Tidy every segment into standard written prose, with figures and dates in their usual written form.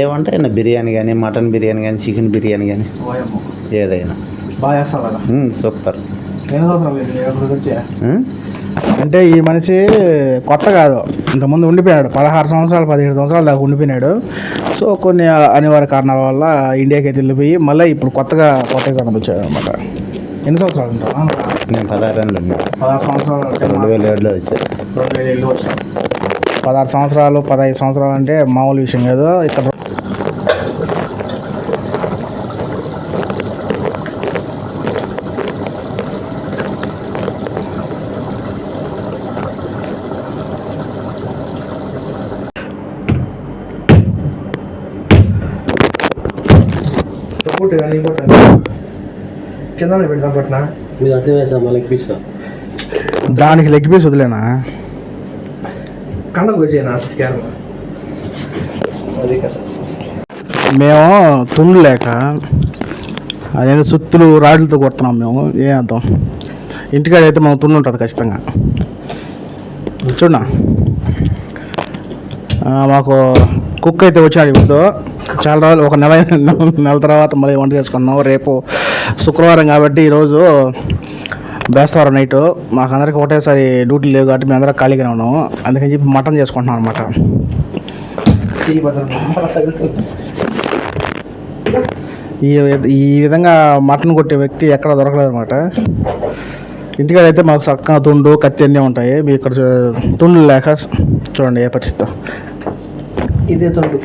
ఏమంటే బిర్యానీ కానీ, మటన్ బిర్యానీ కానీ, చికెన్ బిర్యానీ కానీ ఏదైనా బాగా చేస్తావు. సూపర్. అంటే ఈ మనిషి కొత్త కాదు, ఇంతకుముందు ఉండిపోయాడు. 16 సంవత్సరాలు 17 సంవత్సరాల దాకా ఉండిపోయినాడు. సో కొన్ని అనివార్య కారణాల వల్ల ఇండియాకి అయితే వెళ్ళిపోయి మళ్ళీ ఇప్పుడు కొత్తగా వచ్చాడు అనమాట. ఎన్ని సంవత్సరాలు ఉంటావు? నేను 16 ఏళ్ళు 16 సంవత్సరాలు 2007లో వచ్చాను. 2007 వచ్చాను. 16 సంవత్సరాలు 15 సంవత్సరాలు అంటే మామూలు విషయం కాదు. ఇక్కడ కింద పెడతాం పట్టిన మీరు అట్లా వేసామా లెగ్ పీస్? దానికి లెగ్ పీస్ వదిలేనా, కండకు వచ్చేనా? మేము తుండ్లు లేక అదేదో సుత్తులు రాడ్లతో కొడుతున్నాం మేము. ఏం అర్థం? ఇంటికాడ అయితే మనం తుండు ఉంటుంది ఖచ్చితంగా. చూడనా, మాకు కుక్ అయితే వచ్చాడు ఇప్పుడు. చాలా రోజులు, ఒక నెల తర్వాత మళ్ళీ వంట చేసుకున్నాం. రేపు శుక్రవారం కాబట్టి ఈరోజు బేస్తవారం నైటు మాకు అందరికీ ఒకటేసారి డ్యూటీ లేవు కాబట్టి మేము అందరం ఖాళీగానే ఉన్నాము. అందుకని చెప్పి మటన్ చేసుకుంటున్నాం అనమాట. ఈ విధంగా మటన్ కొట్టే వ్యక్తి ఎక్కడ దొరకలేదు అనమాట. ఇంటికాడ అయితే మాకు చక్కగా తుండు కత్తి అన్నీ ఉంటాయి. మీ ఇక్కడ తుండ్లు లేక చూడండి ఏ పరిస్థితి. ఇదే తుండు.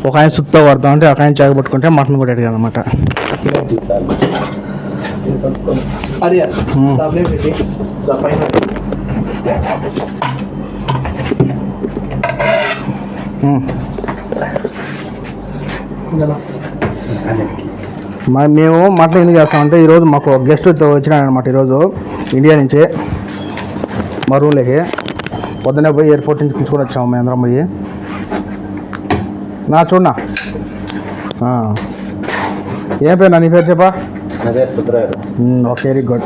ఒక ఆయన సుత్తో కొడతాం అంటే ఒక ఆయన చాకు పట్టుకుంటే మటన్ కొట్టాడు అనమాట. మేము మటన్ ఎందుకు చేస్తామంటే ఈరోజు మాకు గెస్ట్ వచ్చినాడు అనమాట. ఈరోజు ఇండియా నుంచి మా రూమ్లోకి పొద్దున్నే పోయి ఎయిర్పోర్ట్ నుంచి పిలుచుకొని వచ్చాము మేము అందరం పోయి. నా చూడనా, ఏం పేరు? నీ పేరు చెప్పా. నా పేరు సుబ్రాయుడు. Okay, very good.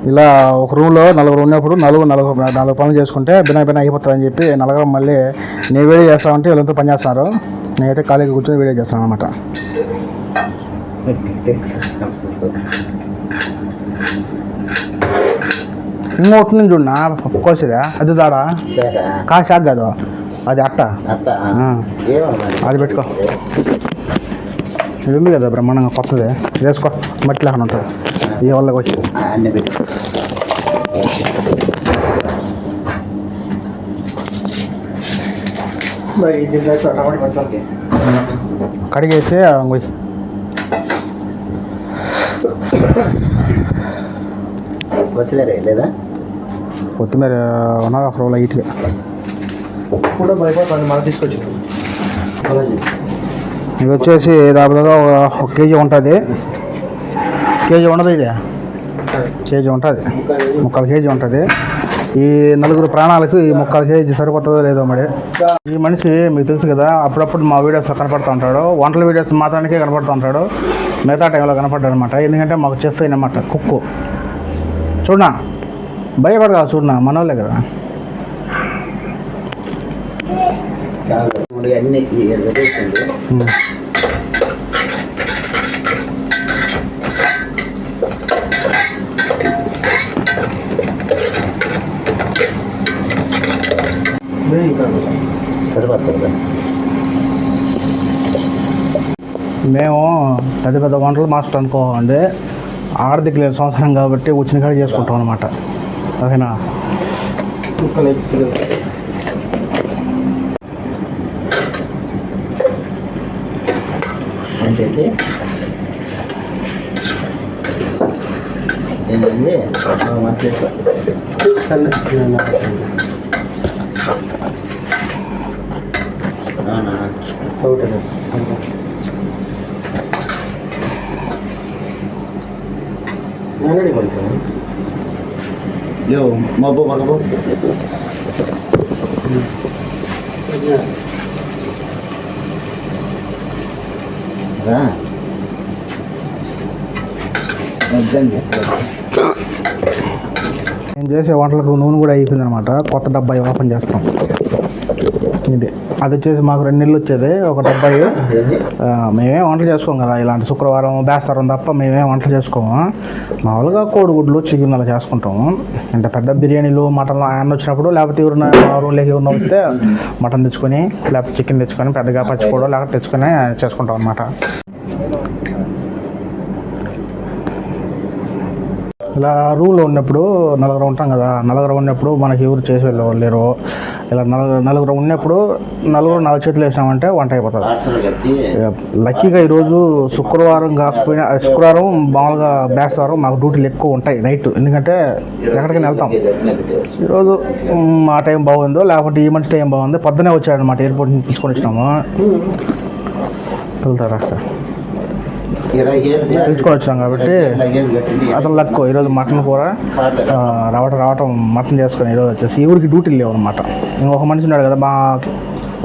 ఇలా ఒక రూమ్లో నలుగురు ఉన్నప్పుడు నాలుగు పనులు చేసుకుంటే బిన్న అయిపోతుందని చెప్పి నలుగురు మళ్ళీ నేను వీడియో చేస్తామంటే వీళ్ళంతా పని చేస్తున్నారు. నేనైతే ఖాళీగా కూర్చొని వీడియో చేస్తాను అనమాట. ఇంకోటి నుంచి చూడనా కోసిదా, అది దాడా షాక్ కాదు, అది అట్ట అది పెట్టుకో. ఇది ఉంది కదా బ్రహ్మాండంగా కొత్తది, వేసుకో. మట్టి లేకుండా ఉంటుంది ఈ వాళ్ళకి వచ్చి. కడిగేసి లేదా కొత్తిమీర ఉన్నది ఒక రోజు లైట్గా కూడా భయపడుతుంది. మనం తీసుకొచ్చి ఇది వచ్చేసి దాదాపుగా 1 కేజీ ఉంటుంది. కేజీ ఉండదు, ఇది కేజీ ఉంటుంది, 3/4 కేజీ ఉంటుంది. ఈ నలుగురు ప్రాణాలకు ఈ 3/4 కేజీ సరిపోతుందో లేదో మరి. ఈ మనిషి మీకు తెలుసు కదా, అప్పుడప్పుడు మా వీడియోస్లో కనపడుతూ ఉంటాడు. వంటల వీడియోస్ మాత్రానికే కనపడుతూ ఉంటాడు, మిగతా టైంలో కనపడ్డాడు అనమాట. ఎందుకంటే మాకు చెఫ్ అయినమాట, కుక్కు. చూడనా, భయపడగా చూడనా, మనోళ్ళే కదా. అన్ని సరిపోతుంది. మేము పెద్ద పెద్ద వంటలు మాస్టర్ అనుకోండి, ఆర్థిక లేని సంవత్సరం కాబట్టి వచ్చిన కాడ చేసుకుంటాం అనమాట. ఓకేనా? ఏంటంటే ఏంటండి yo mabo mabo నేను చేసే వంటలకు నూనె కూడా అయిపోయింది అనమాట. కొత్త డబ్బాయి ఓపెన్ చేస్తాం. ఇది అది వచ్చేసి మాకు 2 నెలలు వచ్చేది ఒక డబ్బాయి. మేమేం వంటలు చేసుకోం కదా, ఇలాంటి శుక్రవారం బేస్తారం తప్ప మేమేం వంటలు చేసుకోము. మామూలుగా కోడిగుడ్లు చికెన్ అలా చేసుకుంటాము. అంటే పెద్ద బిర్యానీలు మటన్లు ఆయన వచ్చినప్పుడు, లేకపోతే ఎవరైనా రూమ్లోకి ఎవరైనా వస్తే మటన్ తెచ్చుకొని లేకపోతే చికెన్ తెచ్చుకొని పెద్దగా పచ్చిపోవడం లేకపోతే తెచ్చుకొని చేసుకుంటాం అనమాట. ఇలా రూమ్లో ఉన్నప్పుడు నలుగురు ఉంటాం కదా, నలుగురు ఉన్నప్పుడు మనకి ఎవరు చేసి వెళ్ళేవాళ్ళు లేరు. ఇలా నలుగురు ఉన్నప్పుడు 4 చేతులు వేసామంటే వంట అయిపోతుంది. లక్కీగా ఈరోజు శుక్రవారం కాకపోయినా, శుక్రవారం మామూలుగా బేస్తవారం మాకు డ్యూటీలు ఎక్కువ ఉంటాయి నైట్. ఎందుకంటే ఎక్కడికైనా వెళ్తాం. ఈరోజు మా టైం బాగుందో లేకపోతే ఈ మనిషి టైం బాగుందో పొద్దునే వచ్చాడనమాట. ఎయిర్పోర్ట్ నుంచి పిలుచుకొని వచ్చినాము. వెళ్తారా పిలుచుకొని వచ్చినాం కాబట్టి అతను లక్కు. ఈరోజు మటన్ కూర రావటం మటన్ చేసుకొని ఈరోజు వచ్చేసి ఊరికి డ్యూటీలు లేవు అనమాట. ఇంకొక మనిషి ఉన్నాడు కదా మా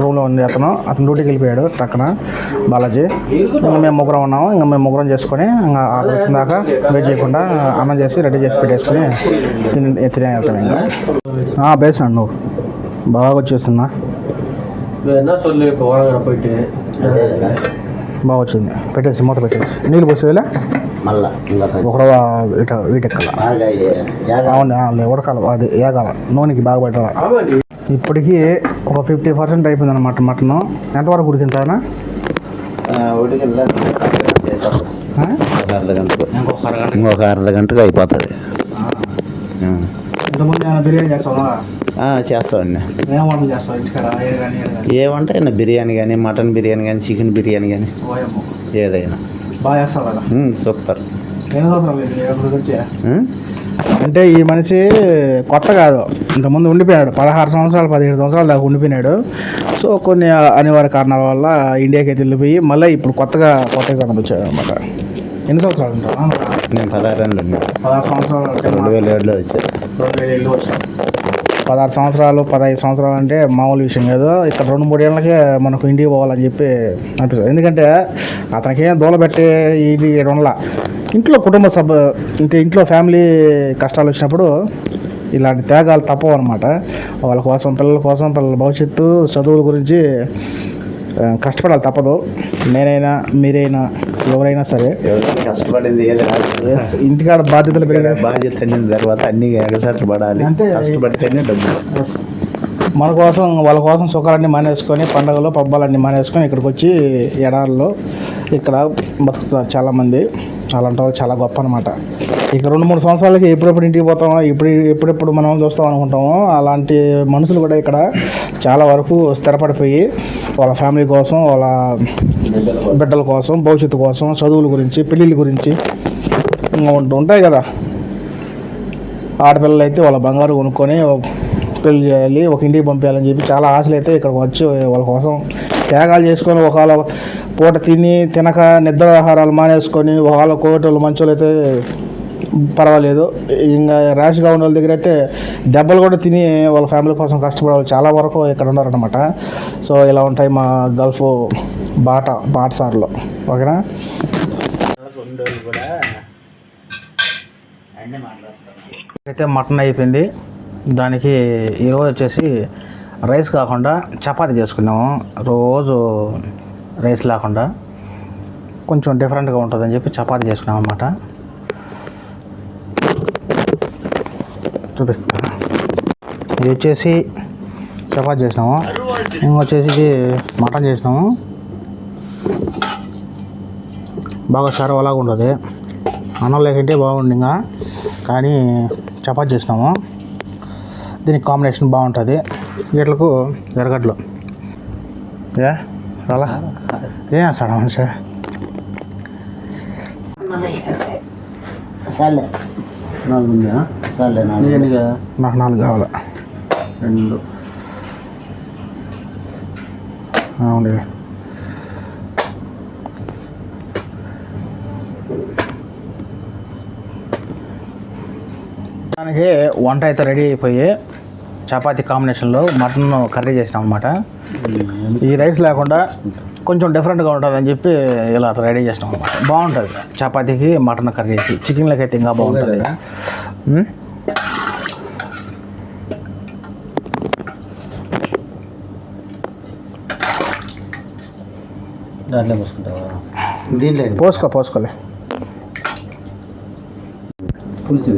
రూమ్లో ఉంది, అతను డ్యూటీకి వెళ్ళిపోయాడు టక్కన, బాలాజీ. ఇంకా మేము ముగ్గురం ఉన్నాము. ఇంకా మేము ముగ్గురం చేసుకొని ఇంకా ఆర్డర్ వచ్చిన దాకా వెయిట్ చేయకుండా అన్నం చేసి రెడీ చేసి పెట్టేసుకొని తినేయటం. ఇంకా బేసాను నువ్వు బాగా వచ్చేస్తున్నా, బాగా వచ్చింది. పెట్టేసి మూత పెట్టేసి నీళ్ళు పోసేదిలే ఒక వీటెక్కాల. అవును ఉడకాల, అది ఏగాల, నూనెకి బాగా పెట్టాలి. ఇప్పటికీ ఒక 50% అయిపోయింది అనమాట మటన్. ఎంతవరకు ఉడికింటానా? ఇంకొక అర్ధ గంటకు అయిపోతుంది. ఇంతకుముందు బిర్యానీ చేస్తావా? చేస్తామండి. ఏం వంటలు చేస్తావు ఇంటికాడ? ఏమంటే బిర్యానీ కానీ, మటన్ బిర్యానీ కానీ, చికెన్ బిర్యానీ కానీ ఏదైనా బాగా చేస్తావు కదా. సూపర్. ఎన్ని సంవత్సరాలు? అంటే ఈ మనిషి కొత్త కాదు, ఇంతకుముందు ఉండిపోయాడు. 16 సంవత్సరాలు 17 సంవత్సరాల దాకా ఉండిపోయినాడు. సో కొన్ని అనివార్య కారణాల వల్ల ఇండియాకి వెళ్ళిపోయి మళ్ళీ ఇప్పుడు కొత్తగా వచ్చాడు అనమాట. ఎన్ని సంవత్సరాలు ఉంటావు? నేను 16 ఏళ్ళు. 16 సంవత్సరాలు 2007లో వచ్చాను. 2007 వచ్చాను. 16 సంవత్సరాలు 15 సంవత్సరాలు అంటే మామూలు విషయం కాదు. ఇక్కడ 2-3 ఏళ్ళకే మనకు ఇంటికి పోవాలని చెప్పి అనిపిస్తుంది. ఎందుకంటే అతనికి ఏం దూలబెట్టే ఇది ఉండలా. ఇంట్లో కుటుంబ ఇంట్లో ఫ్యామిలీ కష్టాలు వచ్చినప్పుడు ఇలాంటి త్యాగాలు తప్పవు అనమాట. వాళ్ళ కోసం, పిల్లల కోసం, పిల్లల భవిష్యత్తు చదువుల గురించి కష్టపడాలి, తప్పదు. నేనైనా మీరైనా ఎవరైనా సరే కష్టపడింది ఇంటికాడ బాధ్యతలు పెరిగే బాధ్యత తర్వాత అన్ని ఎగసాట్లు పడాలి. అంతే, కష్టపడితేనే డబ్బులు. మన కోసం వాళ్ళ కోసం సుఖాలన్నీ మానేసుకొని, పండుగలు పబ్బాలన్నీ మానేసుకొని ఇక్కడికి వచ్చి ఎడారిలో ఇక్కడ బతుకుతున్నారు చాలామంది. అలాంటి వాళ్ళు చాలా గొప్ప అనమాట. ఇక 2-3 సంవత్సరాలకి ఎప్పుడెప్పుడు ఇంటికి పోతామో, ఎప్పుడెప్పుడు మనం చూస్తాం అనుకుంటామో, అలాంటి మనుషులు కూడా ఇక్కడ చాలా వరకు స్థిరపడిపోయి వాళ్ళ ఫ్యామిలీ కోసం, వాళ్ళ బిడ్డల కోసం, భవిష్యత్తు కోసం, చదువుల గురించి, పెళ్ళిళ్ళ గురించి ఉంటాయి కదా. ఆడపిల్లలు అయితే వాళ్ళ బంగారు కొనుక్కొని పెళ్లి చేయాలి, ఒక ఇంటికి పంపించాలని చెప్పి చాలా ఆశలు అయితే ఇక్కడికి వచ్చి వాళ్ళ కోసం త్యాగాలు చేసుకొని, ఒకవేళ పూట తినక నిద్రాహారాలు మానేసుకొని, ఒకవేళ కోటలు మంచోళ్ళు అయితే పర్వాలేదు, ఇంకా ర్యాష్గా ఉన్న వాళ్ళ దగ్గర అయితే దెబ్బలు కూడా తిని వాళ్ళ ఫ్యామిలీ కోసం కష్టపడే చాలా వరకు ఇక్కడ ఉన్నారనమాట. సో ఇలా ఉంటాయి మా గల్ఫ్ బాటసార్లో. ఓకేనా? అయితే మటన్ అయిపోయింది. దానికి ఈరోజు వచ్చేసి రైస్ కాకుండా చపాతీ చేసుకున్నాము. రోజు రైస్ లేకుండా కొంచెం డిఫరెంట్గా ఉంటుందని చెప్పి చపాతీ చేసుకున్నాం అన్నమాట. చూపిస్తా. ఇది వచ్చేసి చపాతీ చేసినాము, ఇంకొచ్చేసి మటన్ చేసినాము. బాగా సర్వ్ అలాగా ఉంటుంది. అన్నం లేకంటే బాగుంది ఇంకా, కానీ చపాతీ చేసినాము. దీనికి కాంబినేషన్ బాగుంటుంది. వీటికి ఎర్రగడ్డలు అలా ఏం వేస్తాడు మనిషి. నాకు 4 కావాలి. 2 అవును. దానికి వంట అయితే రెడీ అయిపోయి చపాతీ కాంబినేషన్లో మటన్ కర్రీ చేసినాం అనమాట. ఈ రైస్ లేకుండా కొంచెం డిఫరెంట్గా ఉంటుందని చెప్పి ఇలా రెడీ చేసినాం అనమాట. బాగుంటుంది చపాతీకి మటన్ కర్రీ. చికెన్లకి అయితే ఇంకా బాగుంటుంది. దాంట్లో పోసుకుంటావా? దీంట్లో పోసుకోలే పులుసు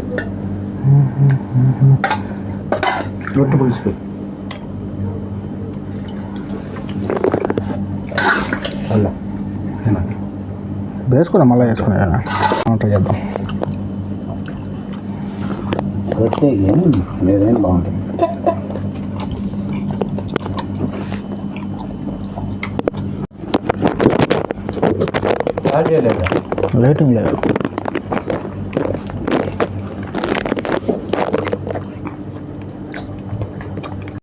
రొట్టె పులుసు అలా వేసుకున్నా మళ్ళీ వేసుకున్నా ట్రై చేద్దాం. రొట్టెకి లేదేం బాగుంటుంది. రేటింగ్ లేదు.